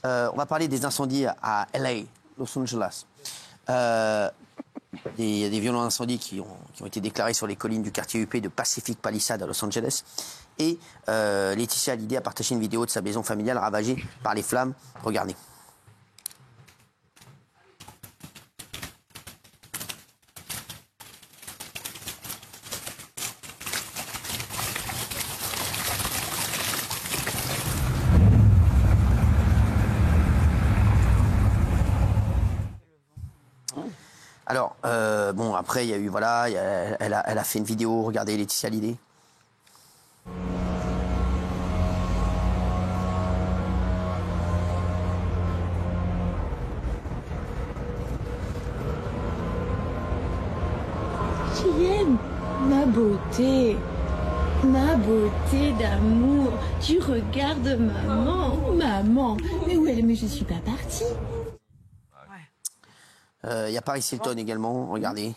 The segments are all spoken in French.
On va parler des incendies à LA, Los Angeles. Il y a des violents incendies qui ont été déclarés sur les collines du quartier UP de Pacific Palisades à Los Angeles. Et Laetitia Hallyday a partagé une vidéo de sa maison familiale ravagée par les flammes. Regardez. Alors, bon, après, il y a eu, voilà, elle a fait une vidéo, regardez Laetitia Hallyday. Qui aime ma beauté d'amour. Tu regardes maman. Mais où elle? Mais je suis pas partie. Il y a Paris Hilton également, regardez.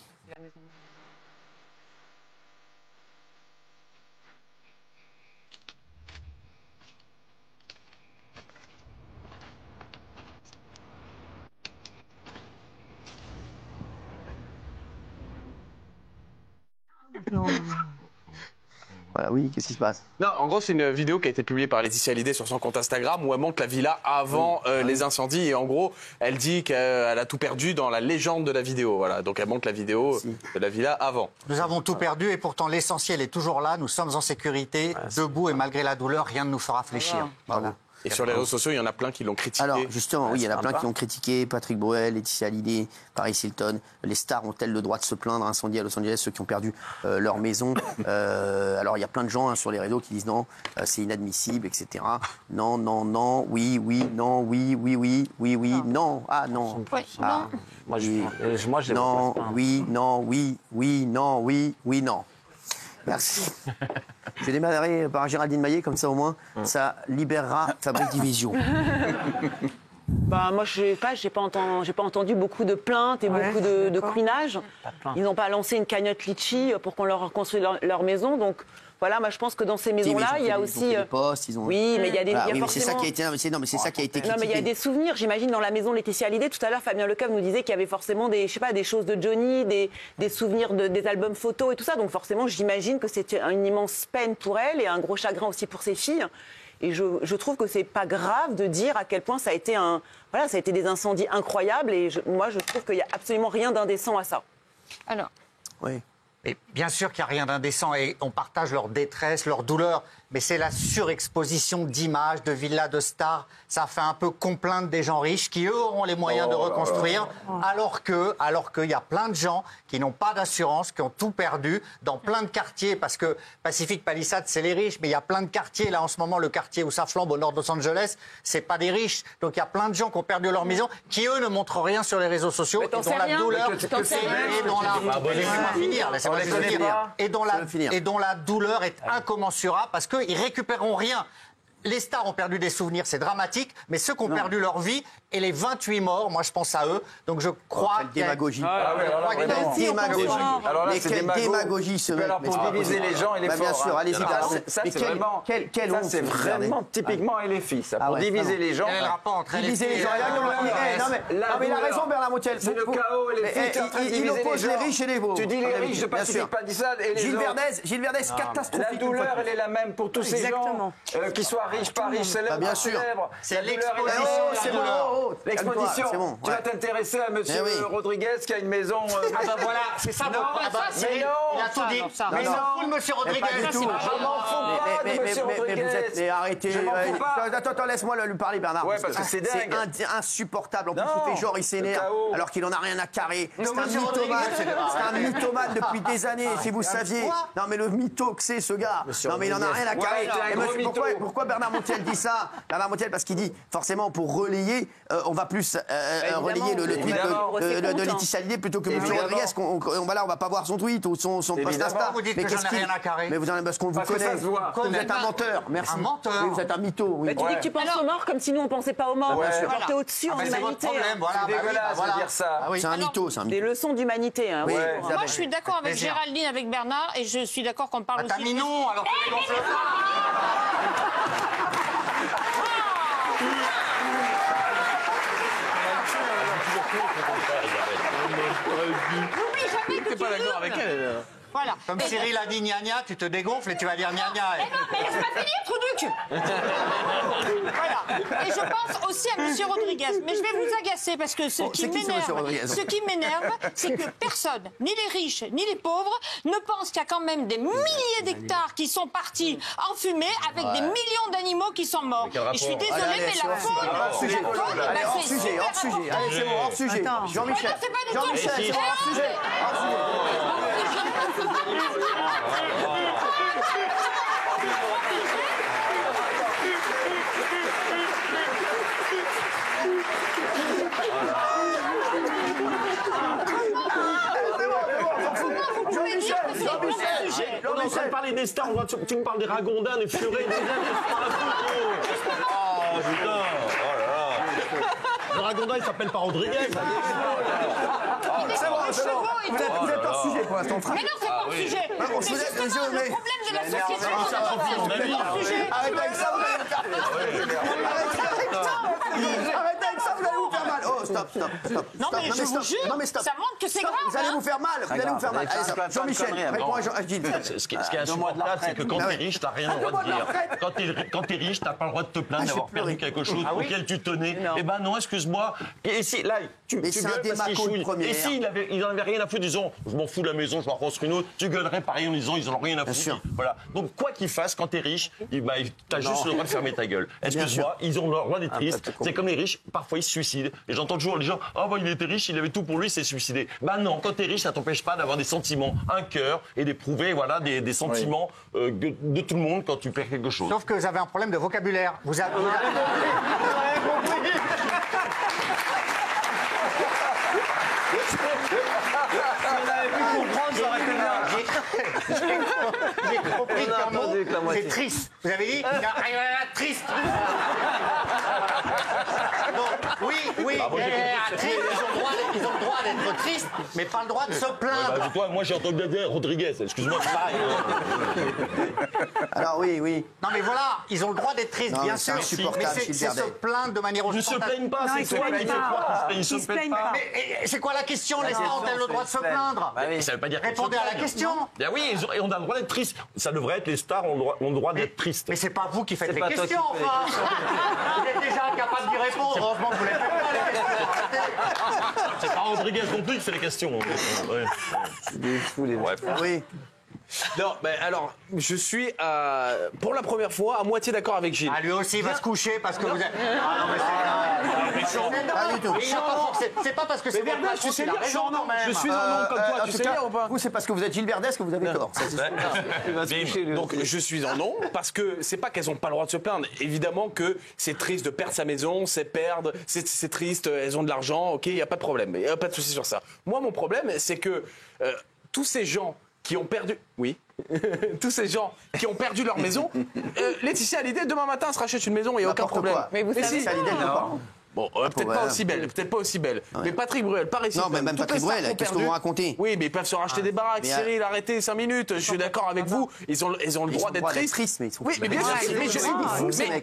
Voilà, oui, qu'est-ce qui se passe? Non, en gros, c'est une vidéo qui a été publiée par Laetitia Hallyday sur son compte Instagram où elle montre la villa avant les incendies. Et en gros, elle dit qu'elle a tout perdu dans la légende de la vidéo. Voilà, donc elle montre la vidéo de la villa avant. Nous avons tout perdu et pourtant l'essentiel est toujours là. Nous sommes en sécurité, debout et malgré la douleur, rien ne nous fera fléchir. Voilà. Et sur les réseaux sociaux, il y en a plein qui l'ont critiqué. Alors, justement, oui, il y en a plein qui l'ont critiqué. Patrick Bruel, Laetitia Hallyday, Paris Hilton. Les stars ont-elles le droit de se plaindre? Incendie à Los Angeles, ceux qui ont perdu leur maison. Alors, il y a plein de gens sur les réseaux qui disent non, c'est inadmissible, etc. Non, non, non, oui, oui, non, oui, oui, oui, oui, oui, non, ah non. Oui, ah, non. Moi, je non, oui, non, oui, oui, non, oui, oui, non. Merci. Je vais démarrer par Géraldine Maillet, comme ça au moins, ça libérera Fabrice Division. Bah, moi, j'ai pas entendu beaucoup de plaintes et beaucoup de couinage. Ils n'ont pas lancé une cagnotte litchi pour qu'on leur reconstruise leur maison. Donc, voilà, moi, je pense que dans ces maisons-là, il y a aussi... Ils ont fait des postes, ils ont... Oui, mais il y a des... Voilà, il y a oui, forcément... c'est ça qui a été... Non, mais c'est ça qui a été critiqué. Non, mais il y a des souvenirs. J'imagine dans la maison de Laetitia Hallyday, tout à l'heure, Fabien Lecave nous disait qu'il y avait forcément des, je sais pas, des choses de Johnny, des souvenirs des albums photos et tout ça. Donc forcément, j'imagine que c'était une immense peine pour elle et un gros chagrin aussi pour ses filles. Et je trouve que c'est pas grave de dire à quel point ça a été ça a été des incendies incroyables. Et moi, je trouve qu'il y a absolument rien d'indécent à ça. Alors. Oui. Et bien sûr qu'il n'y a rien d'indécent et on partage leur détresse, leur douleur, mais c'est la surexposition d'images, de villas de stars. Ça fait un peu complainte des gens riches qui, eux, auront les moyens de reconstruire, alors qu'il y a plein de gens qui n'ont pas d'assurance, qui ont tout perdu dans plein de quartiers, parce que Pacific Palisades, c'est les riches, mais il y a plein de quartiers. Là, en ce moment, le quartier où ça flambe au nord de Los Angeles, c'est pas des riches. Donc il y a plein de gens qui ont perdu leur maison, qui, eux, ne montrent rien sur les réseaux sociaux, et dont la douleur... Et dont la douleur est incommensurable parce qu'ils récupéreront rien. Les stars ont perdu des souvenirs, c'est dramatique, mais ceux qui ont perdu leur vie et les 28 morts, moi je pense à eux. Donc je crois quelle démagogie. Quelle démagogie. Alors là, mais quelle démagogie ce mec. Pour diviser les gens et les forts. Bien sûr, allez-y. Ça, c'est vraiment typiquement LFI, ça. Pour diviser les gens. Quel est le rapport entre diviser les gens. Non, mais il a raison, Bernard Montiel. C'est le chaos, il oppose les riches et les pauvres. Tu dis les riches de Pacific Palisades et les autres. Gilles Verdez, catastrophique. La douleur, elle est la même pour tous ces gens, qu'ils soient riches, pas riches, célèbres, bien sûr. C'est l'exposition. L'exposition. Tu vas t'intéresser à monsieur Rodriguez qui a une maison. Ah bah voilà, c'est ça. Mais non, il a tout dit. Mais non, non, monsieur Rodriguez. Je m'en fous pas de monsieur Rodriguez. Mais arrêtez. Je m'en fous pas. Attends, laisse-moi lui parler, Bernard. Ouais, parce que c'est dingue. C'est insupportable. En plus, il fait genre, il s'énerve alors qu'il en a rien à carrer. C'est un mythomane. C'est un mythomane depuis des années, si vous saviez. Non, mais le mytho que c'est, ce gars. Non, mais il en a rien à carrer. Pourquoi Bernard Montiel dit ça? Bernard Montiel, parce qu'il dit, forcément, pour relayer, on va plus relayer le tweet de Laetitia Hallyday plutôt que M. Rodriguez. On va pas voir son tweet ou son post Insta. Vous dites que j'en ai rien à carrer. Mais parce qu'on vous connaît. Vous êtes un menteur. Merci. Un menteur. Oui, vous êtes un mytho. Mais tu dis que tu penses aux morts comme si nous on pensait pas aux morts. T'es au-dessus en C'est votre humanité. problème, voilà. C'est dégueulasse de dire ça. C'est un mytho, c'est un mytho. Des leçons d'humanité. Moi, je suis d'accord avec Géraldine, avec Bernard, et je suis d'accord qu'on parle aussi... T'as mis non, alors que les gonfles. N'oublie jamais que T'es pas d'accord avec elle. Voilà. Comme Cyril a dit gna gna, tu te dégonfles et tu vas dire gna gna. Mais non, mais laisse-moi finir, Truduc. Voilà. Et je pense aussi à M. Rodriguez. Mais je vais vous agacer parce que ce qui m'énerve, c'est que personne, ni les riches, ni les pauvres, ne pense qu'il y a quand même des milliers d'hectares qui sont partis en fumée avec des millions d'animaux qui sont morts. Et je suis désolée, mais la faune, hors sujet. Allez, c'est bon, hors sujet. Jean-Michel. Jean-Michel, c'est bon, hors sujet. On est en train de parler des stars, tu me parles des ragondins, des furets, des oh putain, oh là là. Le ragondin, il s'appelle pas Rodriguez. C'est bon. Vous êtes hors sujet pour l'instant. Mais non, c'est pas hors sujet. C'est justement le problème de la société. C'est hors sujet. Arrêtez avec ça, vous allez vous faire mal. Oh, stop. Non, mais je vous jure, ça montre que c'est grave. Vous allez vous faire mal. Allez, Jean-Michel, réponds à Gilles. Ce qui est insupportable, c'est que quand t'es riche, t'as rien le droit de dire. Quand t'es riche, t'as pas le droit de te plaindre d'avoir perdu quelque chose auquel tu tenais. Eh ben non, excuse-moi. Et si, là, tu gueules parce qu'il chouine. Et si il en avait rien à foutre, disons, je m'en fous de la maison, je m'en reconstruis une autre, tu gueulerais pareil en disant, ils en ont rien à foutre. Voilà. Donc, quoi qu'ils fassent, quand t'es riche, t'as juste le droit de fermer ta gueule. Excuse-moi, ils ont le droit d'être tristes. C'est comme les riches, parfois ils se suicident. Et j'entends toujours les gens, il était riche, il avait tout pour lui, il s'est suicidé. Bah non, quand t'es riche, ça t'empêche pas d'avoir des sentiments, un cœur et d'éprouver des sentiments de tout le monde quand tu perds quelque chose. Sauf que vous avez un problème de vocabulaire. Vous avez compris. J'ai compris qu'un mot, c'est triste. Vous avez dit triste. Donc, oui, triste, ils ont le droit d'être tristes, mais pas le droit de se plaindre. Toi, moi j'ai entendu dire Rodriguez, excuse-moi, c'est pareil. Alors oui. Non mais voilà, ils ont le droit d'être tristes, bien sûr, mais c'est se plaindre de manière Ils ne se plaignent pas, c'est toi qui fais croire qu'ils se plaignent pas. Mais c'est quoi la question? Les stars ont-elles le droit de se plaindre? Ça veut pas dire répondez à la question. Bien oui, on a le droit d'être triste. Ça devrait être les stars ont le droit d'être tristes. Mais c'est pas vous qui faites les questions, enfin. Vous êtes déjà incapable d'y répondre. Heureusement que vous les faites pas, les questions. C'est pas Rodriguez non plus qui fait les questions. C'est des fous, les mecs. Oui. Non, mais alors, je suis pour la première fois à moitié d'accord avec Gilles. Ah, lui aussi va se coucher parce que vous êtes. Ah non, mais c'est Pas du tout. C'est pas parce que c'est Bernard, tu sais lire, je suis un homme comme toi, tu sais lire ou pas? Vous, c'est parce que vous êtes Gilles Verdez que vous avez tort. Donc je suis en non, parce que c'est pas qu'elles ont pas le droit de se plaindre. Évidemment que c'est triste de perdre sa maison, c'est triste, elles ont de l'argent, ok, il y a pas de problème, il y a pas de souci sur ça. Moi, mon problème, c'est que tous ces gens qui ont perdu... Oui. Tous ces gens qui ont perdu leur maison, Laetitia Hallyday, demain matin, se rachète une maison, il n'y a aucun problème. Mais vous savez... Laetitia Hallyday, Bon, peut-être pas aussi belle, Ouais. Mais Patrick Bruel, Paris Hilton. Non, mais même Patrick Bruel, qu'est-ce que vous racontez? Oui, mais ils peuvent se racheter des baraques. Cyril, arrêtez 5 minutes. Je suis d'accord avec vous. Ils ont le droit d'être tristes. Oui, mais bien sûr.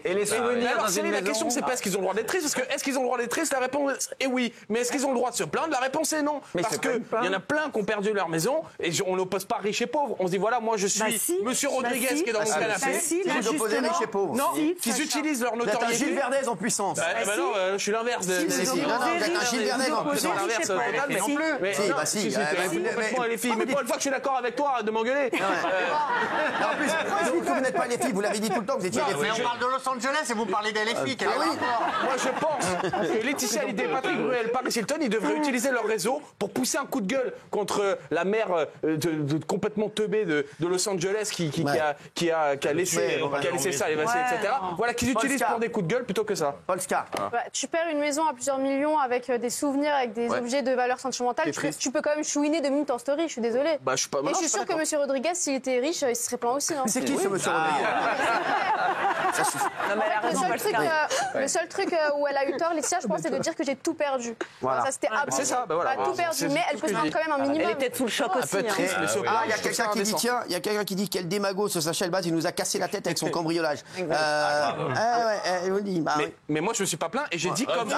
Et les souvenirs alors, dans une Cyril, la maison. question, c'est pas est-ce qu'ils ont le droit d'être tristes, parce que est-ce qu'ils ont le droit d'être tristes? La réponse est oui. Mais est-ce qu'ils ont le droit de se plaindre? La réponse est non. Parce qu'il y en a plein qui ont perdu leur maison et on n'oppose pas riches et pauvres. On se dit voilà, moi je suis Monsieur Rodriguez qui est dans mon canapé. Vous opposez riches et pauvres. Non, qu'ils utilisent leur Vous êtes un notoriété. Gilles Verdez en puissance. Non, je suis l'inverse de. Non, vous êtes un Gilles Verdez en puissance. L'inverse total, mais non plus. Si, bah si. Complètement les filles. Mais pour une fois que je suis d'accord avec toi, arrête de m'engueuler. En plus, vous dites que vous n'êtes pas les filles. Vous l'avez dit tout le temps que vous étiez les Mais filles. on parle de Los Angeles et vous parlez des filles. Ah oui. Moi, je pense que Laetitia Hallyday, Patrick Bruel, Paris Hilton, ils devraient utiliser leur réseau pour pousser un coup de gueule contre la mère complètement teubée de Los Angeles qui a laissé ça évaser, etc. Voilà, qu'ils utilisent pour des coups de gueule plutôt que ça. Polska. Tu perds une maison à plusieurs millions avec des souvenirs, avec des objets de valeur sentimentale. Tu peux quand même chouiner 2 minutes en story, je suis désolée. Bah, je suis pas. Et je suis sûre que M. Rodriguez, s'il était riche, il se serait plaint aussi. Mais c'est qui ce monsieur Rodriguez? Non, mais elle a raison, Le seul truc où elle a eu tort, Laetitia, je pense, c'est de dire que j'ai tout perdu. Voilà. Ça, c'était abusé. C'est ça, bah voilà. Elle a tout perdu, mais elle peut se plaindre quand même un minimum. Elle est peut-être sous le choc aussi. Ah, il y a quelqu'un qui dit, tiens, il y a quelqu'un qui dit quel démago ce Sacha Elbaz, il nous a cassé la tête avec son cambriolage. Je vous le dis. Mais moi, je me suis pas plaint et j'ai dit comme.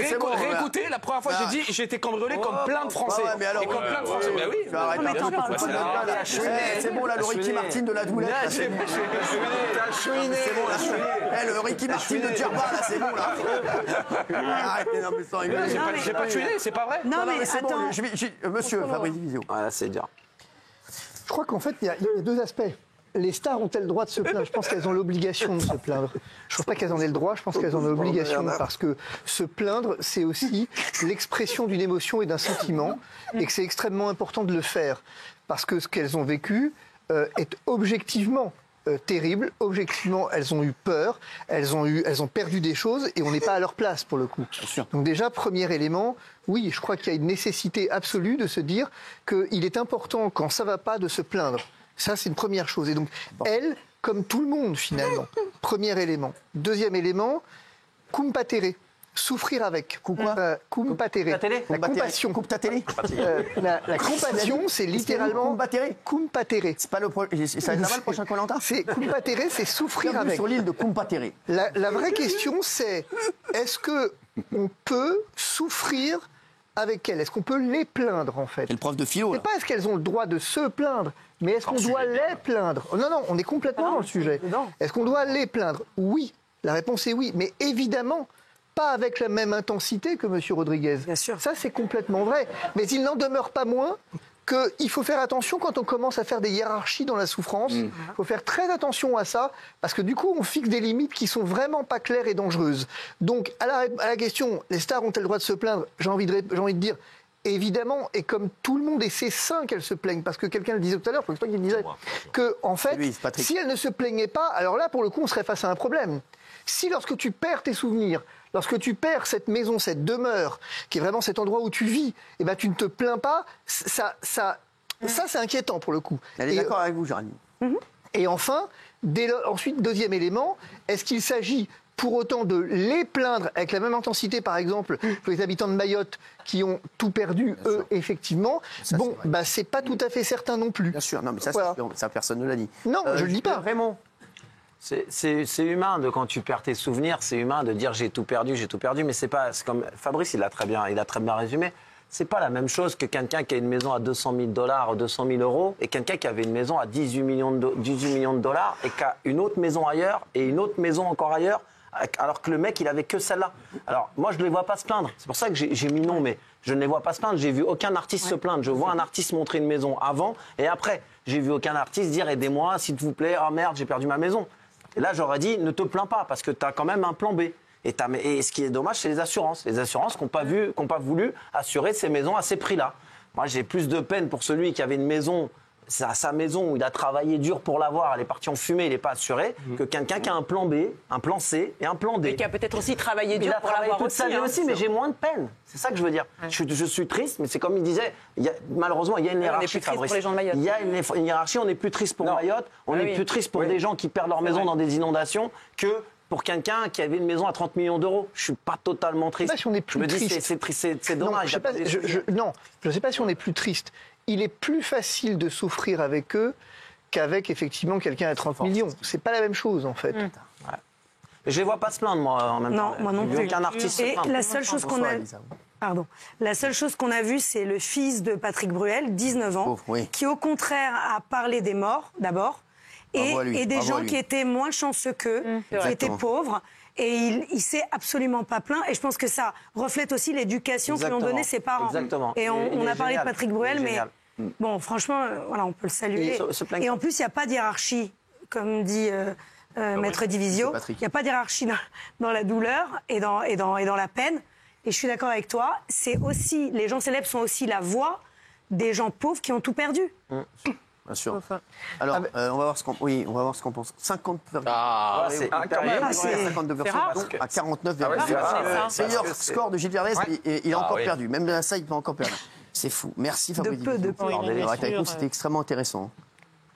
réécoutez, la première fois que j'ai dit, j'ai été cambriolé comme plein de Français. Et comme plein de Français. Ben oui. C'est bon, là, le Ricky Martin de la doulette. C'est bon, là. Le Ricky Martin de Djerba, là, c'est bon, là. Arrêtez, non, mais sans rigoler. J'ai pas tué, c'est pas vrai. Non, mais c'est bon. Monsieur Fabrice Divisio. Voilà, c'est dur. Je crois qu'en fait, il y a deux aspects. Les stars ont-elles le droit de se plaindre? Je pense qu'elles ont l'obligation de se plaindre. Je ne pense pas qu'elles en aient le droit, je pense qu'elles en ont l'obligation, parce que se plaindre, c'est aussi l'expression d'une émotion et d'un sentiment, et que c'est extrêmement important de le faire, parce que ce qu'elles ont vécu est objectivement terrible. Objectivement, elles ont eu peur, elles ont perdu des choses, et on n'est pas à leur place pour le coup. Donc déjà, premier élément, oui, je crois qu'il y a une nécessité absolue de se dire qu'il est important, quand ça ne va pas, de se plaindre. Ça, c'est une première chose. Et donc, elle, comme tout le monde, finalement, premier élément. Deuxième élément, compatere, souffrir avec. Compatere, la compassion. Coupe ta télé. La compassion, c'est littéralement... Compatere. C'est pas le ça va être là-bas le prochain Koh-Lanta. C'est compatere, c'est souffrir avec. Sur l'île de Compatere. La vraie question, c'est est-ce qu'on peut souffrir avec elles? Est-ce qu'on peut les plaindre, en fait? C'est le prof de philo, là. C'est pas est-ce qu'elles ont le droit de se plaindre, mais est-ce qu'on doit les plaindre? Non, on est complètement dans le sujet. Est-ce qu'on doit les plaindre? Oui. La réponse est oui. Mais évidemment, pas avec la même intensité que M. Rodriguez. Bien sûr. Ça, c'est complètement vrai. Mais il n'en demeure pas moins qu'il faut faire attention quand on commence à faire des hiérarchies dans la souffrance. Il faut faire très attention à ça, parce que du coup, on fixe des limites qui sont vraiment pas claires et dangereuses. Donc, à la question, les stars ont-elles le droit de se plaindre? J'ai envie de dire, évidemment, et comme tout le monde, et c'est sain qu'elles se plaignent, parce que quelqu'un le disait tout à l'heure, c'est toi qui le disais, que, en fait, si elles ne se plaignaient pas, alors là, pour le coup, on serait face à un problème. Si lorsque tu perds tes souvenirs, lorsque tu perds cette maison, cette demeure, qui est vraiment cet endroit où tu vis, eh ben, tu ne te plains pas, ça c'est inquiétant pour le coup. Elle est d'accord avec vous, Géraldine. Et enfin, ensuite, deuxième élément, est-ce qu'il s'agit pour autant de les plaindre avec la même intensité, par exemple, que les habitants de Mayotte qui ont tout perdu, eux, effectivement? Ça, bon, c'est pas tout à fait certain non plus. Bien sûr, non, mais ça, ça personne ne l'a dit. Non, je ne le dis pas. Vraiment. C'est humain de quand tu perds tes souvenirs, c'est humain de dire j'ai tout perdu, mais c'est comme Fabrice, il a très bien résumé. C'est pas la même chose que quelqu'un qui a une maison à $200 000, 200 000 euros, et quelqu'un qui avait une maison à 18 millions de dollars et qui a une autre maison ailleurs et une autre maison encore ailleurs, alors que le mec il avait que celle-là. Alors moi je ne les vois pas se plaindre. C'est pour ça que j'ai mis non, mais je ne les vois pas se plaindre. J'ai vu aucun artiste se plaindre. Je vois un artiste montrer une maison avant et après. J'ai vu aucun artiste dire aidez-moi s'il vous plaît, oh merde j'ai perdu ma maison. Et là, j'aurais dit, ne te plains pas, parce que tu as quand même un plan B. Et ce qui est dommage, c'est les assurances. Les assurances qui n'ont pas voulu assurer ces maisons à ces prix-là. Moi, j'ai plus de peine pour celui qui avait une maison, sa maison où il a travaillé dur pour l'avoir, elle est partie en fumée, il n'est pas assuré, que quelqu'un qui a un plan B, un plan C et un plan D. Et qui a peut-être aussi travaillé dur pour l'avoir toute sa vie aussi, mais j'ai moins de peine. C'est ça que je veux dire. Je suis triste, mais c'est comme il disait, malheureusement, il y a une hiérarchie. Pour les gens de Mayotte. Il y a une hiérarchie, on n'est plus triste pour Mayotte, on est plus triste pour des gens qui perdent leur maison dans des inondations que pour quelqu'un qui avait une maison à 30 millions d'euros. Je ne suis pas totalement triste. Je ne sais pas si on est plus triste. C'est dommage. Non, je ne sais pas si on est plus triste. Il est plus facile de souffrir avec eux qu'avec effectivement quelqu'un à 30 millions. C'est pas la même chose en fait. Je ne les vois pas se plaindre, moi, en même temps. Non, moi non plus. Aucun artiste se plaint. La seule chose qu'on a... Pardon. La seule chose qu'on a vue, c'est le fils de Patrick Bruel, 19 ans, qui au contraire a parlé des morts, d'abord, et des gens qui étaient moins chanceux qu'eux, qui étaient pauvres. Et il s'est absolument pas plaint. Et je pense que ça reflète aussi l'éducation que l'ont donnée ses parents. Exactement. Et on a parlé de Patrick Bruel, mais bon, franchement, voilà, on peut le saluer. Et en plus, il n'y a pas de hiérarchie, comme dit Maître Divisio. Il n'y a pas de hiérarchie dans la douleur et dans la peine. Et je suis d'accord avec toi. C'est aussi, les gens célèbres sont aussi la voix des gens pauvres qui ont tout perdu. Bien sûr. Alors, on va voir ce qu'on pense. 50. C'est incroyable. 52%, à 49,5%. Meilleur score de Gilles Verdez, il a encore perdu. Même ça, il peut encore perdre. C'est fou. Merci Fabrice. C'était extrêmement intéressant.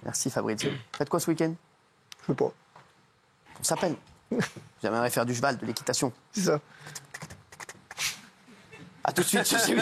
Merci Fabrice. Faites quoi ce week-end? Je sais pas. On s'appelle. J'aimerais faire du cheval, de l'équitation. C'est ça. À tout de suite sur C8.